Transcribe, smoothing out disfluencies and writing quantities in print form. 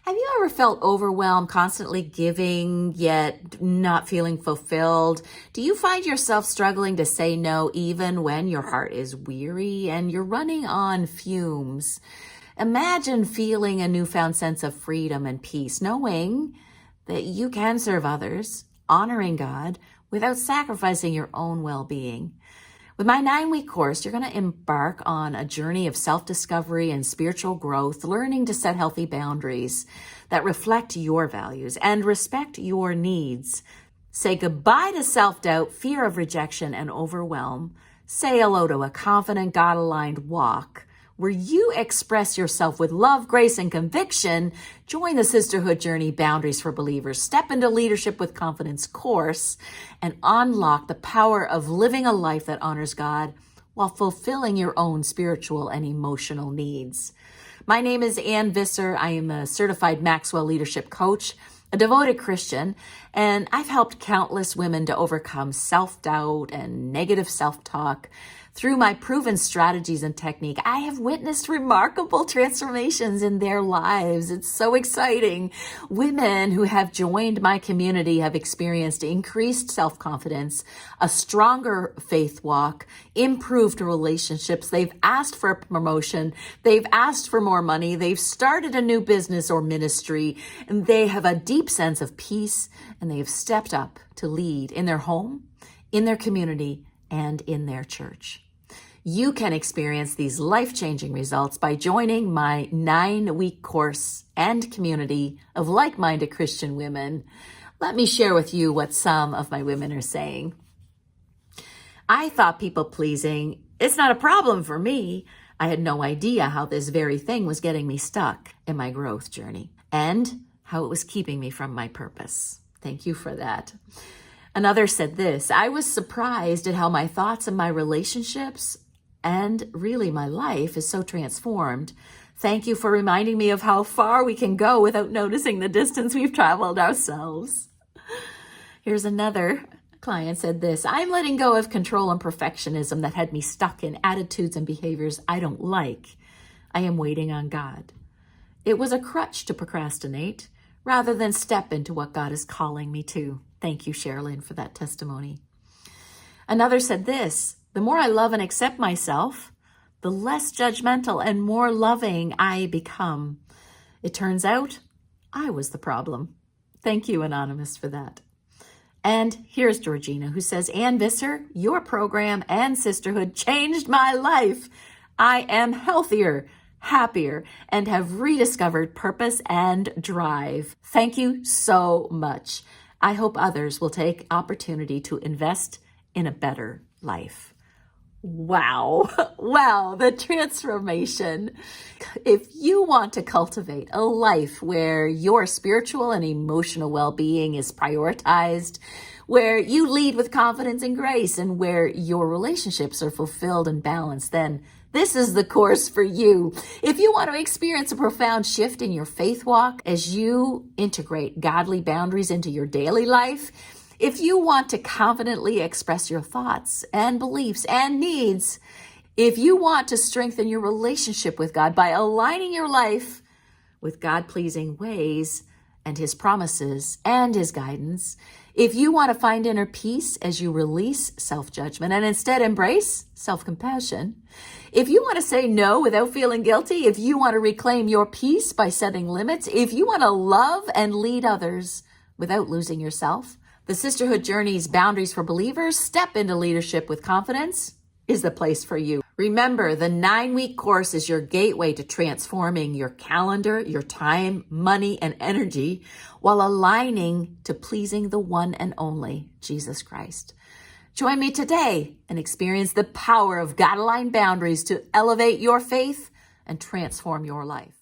Have you ever felt overwhelmed, constantly giving, yet not feeling fulfilled? Do you find yourself struggling to say no even when your heart is weary and you're running on fumes? Imagine feeling a newfound sense of freedom and peace, knowing that you can serve others, honoring God, without sacrificing your own well-being. With my 9-week course, you're going to embark on a journey of self-discovery and spiritual growth, learning to set healthy boundaries that reflect your values and respect your needs. Say goodbye to self-doubt, fear of rejection, and overwhelm. Say hello to a confident, God-aligned walk where you express yourself with love, grace, and conviction. Join the Sisterhood Journey Boundaries for Believers. Step into Leadership with Confidence course and unlock the power of living a life that honors God while fulfilling your own spiritual and emotional needs. My name is Ann Visser. I am a certified Maxwell leadership coach, a devoted Christian, and I've helped countless women to overcome self-doubt and negative self-talk. Through my proven strategies and technique, I have witnessed remarkable transformations in their lives. It's so exciting. Women who have joined my community have experienced increased self-confidence, a stronger faith walk, improved relationships. They've asked for a promotion. They've asked for more money. They've started a new business or ministry, and they have a deep sense of peace, and they have stepped up to lead in their home, in their community, and in their church. You can experience these life-changing results by joining my 9-week course and community of like-minded Christian women. Let me share with you what some of my women are saying. I thought people-pleasing, it's not a problem for me. I had no idea how this very thing was getting me stuck in my growth journey and how it was keeping me from my purpose. Thank you for that. Another said this, I was surprised at how my thoughts and my relationships and really my life is so transformed. Thank you for reminding me of how far we can go without noticing the distance we've traveled ourselves. Here's another client said this, I'm letting go of control and perfectionism that had me stuck in attitudes and behaviors I don't like. I am waiting on God. It was a crutch to procrastinate rather than step into what God is calling me to. Thank you, Sherilyn, for that testimony. Another said this, the more I love and accept myself, the less judgmental and more loving I become. It turns out I was the problem. Thank you, Anonymous, for that. And here's Georgina, who says, Ann Visser, your program and sisterhood changed my life. I am healthier, happier, and have rediscovered purpose and drive. Thank you so much. I hope others will take opportunity to invest in a better life. Wow. Wow, the transformation. If you want to cultivate a life where your spiritual and emotional well-being is prioritized, where you lead with confidence and grace, and where your relationships are fulfilled and balanced, then this is the course for you. If you want to experience a profound shift in your faith walk as you integrate godly boundaries into your daily life, if you want to confidently express your thoughts and beliefs and needs, if you want to strengthen your relationship with God by aligning your life with God-pleasing ways and His promises and His guidance, if you want to find inner peace as you release self-judgment and instead embrace self-compassion, if you want to say no without feeling guilty, if you want to reclaim your peace by setting limits, if you want to love and lead others without losing yourself, the Sisterhood Journey's Boundaries for Believers, Step into Leadership with Confidence is the place for you. Remember, the 9-week course is your gateway to transforming your calendar, your time, money, and energy while aligning to pleasing the one and only Jesus Christ. Join me today and experience the power of God-aligned boundaries to elevate your faith and transform your life.